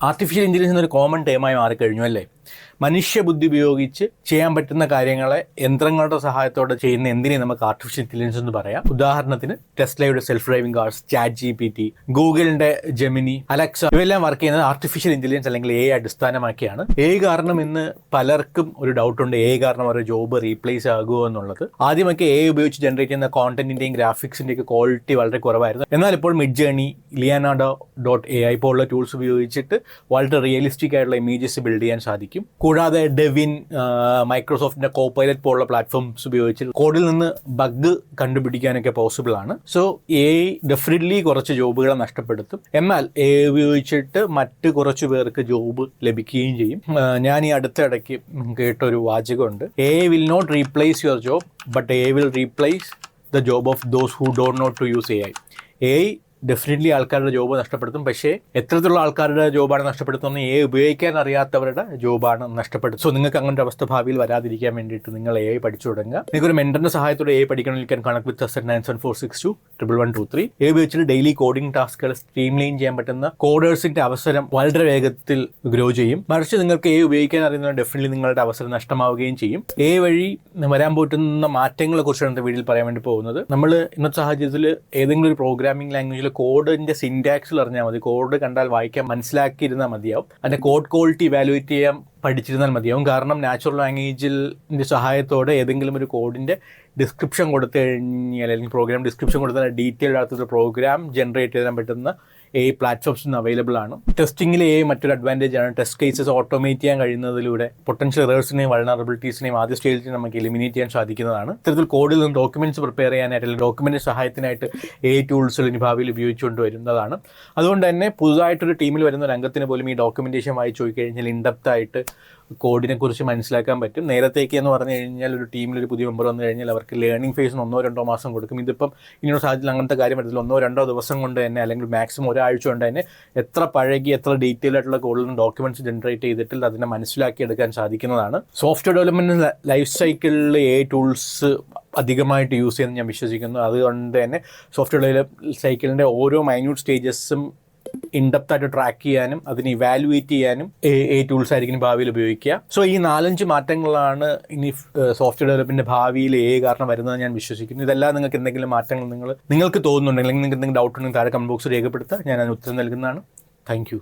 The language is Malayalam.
ആർട്ടിഫിഷ്യൽ ഇൻ്റലിജൻസ് എന്നൊരു കോമൺ ടേമായി മാറിക്കഴിഞ്ഞു അല്ലേ? മനുഷ്യബുദ്ധി ഉപയോഗിച്ച് ചെയ്യാൻ പറ്റുന്ന കാര്യങ്ങളെ യന്ത്രങ്ങളുടെ സഹായത്തോടെ ചെയ്യുന്ന എന്തിനെ നമുക്ക് ആർട്ടിഫിഷ്യൽ ഇൻ്റലിജൻസ് എന്ന് പറയാം. ഉദാഹരണത്തിന് ടെസ്ലയുടെ സെൽഫ് ഡ്രൈവിംഗ് കാർസ്, ChatGPT, ഗൂഗിളിൻ്റെ ജെമിനി, അലക്സ ഇവയെല്ലാം വർക്ക് ചെയ്യുന്നത് ആർട്ടിഫിഷ്യൽ ഇൻ്റലിജൻസ് അല്ലെങ്കിൽ AI അടിസ്ഥാനമാക്കിയാണ്. AI കാരണം ഇന്ന് പലർക്കും ഒരു ഡൗട്ടുണ്ട്, AI കാരണം അവരുടെ ജോബ് റീപ്ലേസ് ആകുമോ എന്നുള്ളത്. ആദ്യമൊക്കെ AI ഉപയോഗിച്ച് ജനറേറ്റ് ചെയ്യുന്ന കോണ്ടന്റിൻ്റെയും ഗ്രാഫിക്സിൻ്റെയൊക്കെ ക്വാളിറ്റി വളരെ കുറവായിരുന്നു. എന്നാൽ ഇപ്പോൾ മിഡ്ജേണി, Leonardo.ai പോലുള്ള ടൂൾസ് ഉപയോഗിച്ചിട്ട് വളരെ റിയലിസ്റ്റിക് ആയിട്ടുള്ള ഇമേജസ് ബിൽഡ് ചെയ്യാൻ സാധിക്കും. കൂടാതെ ഡെവിൻ, മൈക്രോസോഫ്റ്റിന്റെ കോപൈലറ്റ് പോലുള്ള പ്ലാറ്റ്ഫോംസ് ഉപയോഗിച്ച് കോഡിൽ നിന്ന് ബഗ് കണ്ടുപിടിക്കാനൊക്കെ പോസിബിൾ ആണ്. സോ AI ഡെഫിനറ്റ്ലി കുറച്ച് ജോബുകളെ നഷ്ടപ്പെടുത്തും. എന്നാൽ AI ഉപയോഗിച്ചിട്ട് മറ്റ് കുറച്ച് പേർക്ക് ജോബ് ലഭിക്കുകയും ചെയ്യും. ഞാൻ ഈ അടുത്തിടയ്ക്ക് കേട്ടൊരു വാചകമുണ്ട്, AI will not replace your job but AI will replace the job of those who don't not to use AI. AI definitely ആൾക്കാരുടെ ജോബ് നഷ്ടപ്പെടുത്തും. പക്ഷേ എത്രത്തിലുള്ള ആൾക്കാരുടെ ജോബാണ് നഷ്ടപ്പെടുത്തുന്നത്? AI ഉപയോഗിക്കാൻ അറിയാത്തവരുടെ ജോബാണ് നഷ്ടപ്പെടുത്തുന്നത്. സോ നിങ്ങൾക്ക് അങ്ങനത്തെ അവസ്ഥ ഭാവിയിൽ വരാതിരിക്കാൻ വേണ്ടിയിട്ട് നിങ്ങൾ AI പഠിച്ചു തുടങ്ങുക. നിങ്ങൾക്കൊരു മെന്ററിന്റെ സഹായത്തോടെ AI പഠിക്കണമെങ്കിൽ connect with us at 974621123. AI ഉപയോഗിച്ചിട്ട് ഡെയിലി കോഡിംഗ് ടാസ്കുകൾ സ്ട്രീംലൈൻ ചെയ്യാൻ പറ്റുന്ന കോഡേഴ്സിന്റെ അവസരം വളരെ വേഗത്തിൽ ഗ്രോ ചെയ്യും. മറിച്ച് നിങ്ങൾക്ക് AI ഉപയോഗിക്കാൻ അറിയുന്ന ഡെഫിനറ്റ്ലി നിങ്ങളുടെ അവസരം നഷ്ടമാവുകയും ചെയ്യും. AI വഴി വരാൻ പറ്റുന്ന മാറ്റങ്ങളെ കുറിച്ചാണ് വീഡിയോയിൽ പറയാൻ വേണ്ടി പോകുന്നത്. നമ്മൾ ഇന്നത്തെ സാഹചര്യത്തിൽ ഏതെങ്കിലും ഒരു പ്രോഗ്രാമിംഗ് ലാംഗ്വേജിൽ കോഡിന്റെ സിൻടാക്സിൽ അറിഞ്ഞാൽ മതി. കോഡ് കണ്ടാൽ വായിക്കാൻ മനസ്സിലാക്കിയിരുന്നാൽ മതിയാവും. അതിന്റെ കോഡ് ക്വാളിറ്റി ഇവാലുവേറ്റ് ചെയ്യാൻ പഠിച്ചിരുന്നാൽ മതിയാവും. കാരണം നാച്ചുറൽ ലാംഗ്വേജിൻ്റെ സഹായത്തോടെ ഏതെങ്കിലും ഒരു കോഡിന്റെ ഡിസ്ക്രിപ്ഷൻ കൊടുത്തു കഴിഞ്ഞാൽ, അല്ലെങ്കിൽ പ്രോഗ്രാം ഡിസ്ക്രിപ്ഷൻ കൊടുത്താൽ ഡീറ്റെയിൽഡ് ആയിട്ടുള്ള പ്രോഗ്രാം ജനറേറ്റ് ചെയ്യാൻ പറ്റുന്ന AI പ്ലാറ്റ്ഫോംസ് ഇന്ന് അവൈലബിൾ ആണ്. ടെസ്റ്റിംഗിൽ AI മറ്റൊരു അഡ്വാൻറ്റേജ് ആണ്. ടെസ്റ്റ് കേസസ് ഓട്ടോമേറ്റ് ചെയ്യാൻ കഴിയുന്നതിലൂടെ പൊട്ടൻഷ്യൽ എറേഴ്സിനെയും വൾനറബിലിറ്റീസിനെയും ആദ്യ സ്റ്റേജിൽ നമുക്ക് എലിമിനേറ്റ് ചെയ്യാൻ സാധിക്കുന്നതാണ്. ഇത്തരത്തിൽ കോഡിൽ നിന്ന് ഡോക്യുമെന്റ്സ് പ്രിപ്പയർ ചെയ്യാനായിട്ട് അല്ലെങ്കിൽ ഡോക്യുമെന്റ് സഹായത്തിനായിട്ട് AI ടൂൾസുകൾ ഇനി ഭാവിയിൽ ഉപയോഗിച്ചുകൊണ്ട് വരുന്നതാണ്. അതുകൊണ്ട് തന്നെ പുതുതായിട്ടൊരു ടീമിൽ വരുന്ന ഒരു അംഗത്തിന് പോലും ഈ ഡോക്യുമെന്റേഷൻ വായിച്ചു നോക്കി കഴിഞ്ഞാൽ ഇൻഡെപ്ത് ആയിട്ട് കോഡിനെ കുറിച്ച് മനസ്സിലാക്കാൻ പറ്റും. നേരത്തേക്ക് എന്ന് പറഞ്ഞു കഴിഞ്ഞാൽ ഒരു ടീമിലൊരു പുതിയ മെമ്പർ വന്നു കഴിഞ്ഞാൽ അവർക്ക് ലേണിംഗ് ഫേസിന് 1-2 മാസം കൊടുക്കും. ഇതിപ്പം ഇനിയൊരു സാഹചര്യത്തിൽ അങ്ങനത്തെ കാര്യം പറ്റത്തില്ല. 1-2 ദിവസം കൊണ്ട് തന്നെ, അല്ലെങ്കിൽ മാക്സിമം ഒരാഴ്ച കൊണ്ട് തന്നെ എത്ര പഴകി എത്ര ഡീറ്റെയിൽ ആയിട്ടുള്ള കോഡിലും ഡോക്യുമെന്റ്സ് ജനറേറ്റ് ചെയ്തിട്ട് അതിനെ മനസ്സിലാക്കിയെടുക്കാൻ സാധിക്കുന്നതാണ്. സോഫ്റ്റ്വെയർ ഡെവലപ്മെന്റ് ലൈഫ് സൈക്കിളിൽ AI ടൂൾസ് അധികമായിട്ട് യൂസ് ചെയ്യുന്നത് ഞാൻ വിശ്വസിക്കുന്നു. അതുകൊണ്ട് തന്നെ സോഫ്റ്റ്വെയർ ഡെവലപ്പ് സൈക്കിളിൻ്റെ ഓരോ മൈന്യൂട്ട് സ്റ്റേജസും ഇൻഡെപ്തായിട്ട് ട്രാക്ക് ചെയ്യാനും അതിന് ഇവാലുവേറ്റ് ചെയ്യാനും AI ടൂൾസ് ആയിരിക്കും ഭാവിയിൽ ഉപയോഗിക്കുക. സോ ഈ 4-5 മാറ്റങ്ങളാണ് ഇനി സോഫ്റ്റ്വെയർ ഡെവലപ്മെന്റിന്റെ ഭാവിയിൽ AI കാരണം വരുന്നത് ഞാൻ വിശ്വസിക്കുന്നു. ഇതെല്ലാം നിങ്ങൾക്ക് എന്തെങ്കിലും മാറ്റങ്ങൾ നിങ്ങൾക്ക് തോന്നുന്നുണ്ടെങ്കിൽ, നിങ്ങൾക്ക് എന്തെങ്കിലും ഡൗട്ട് ഉണ്ടെങ്കിൽ താഴെ കമന്റ് ബോക്സിൽ രേഖപ്പെടുത്തുക. ഞാൻ അതിന് ഉത്തരം നൽകുന്നതാണ്. Thank you.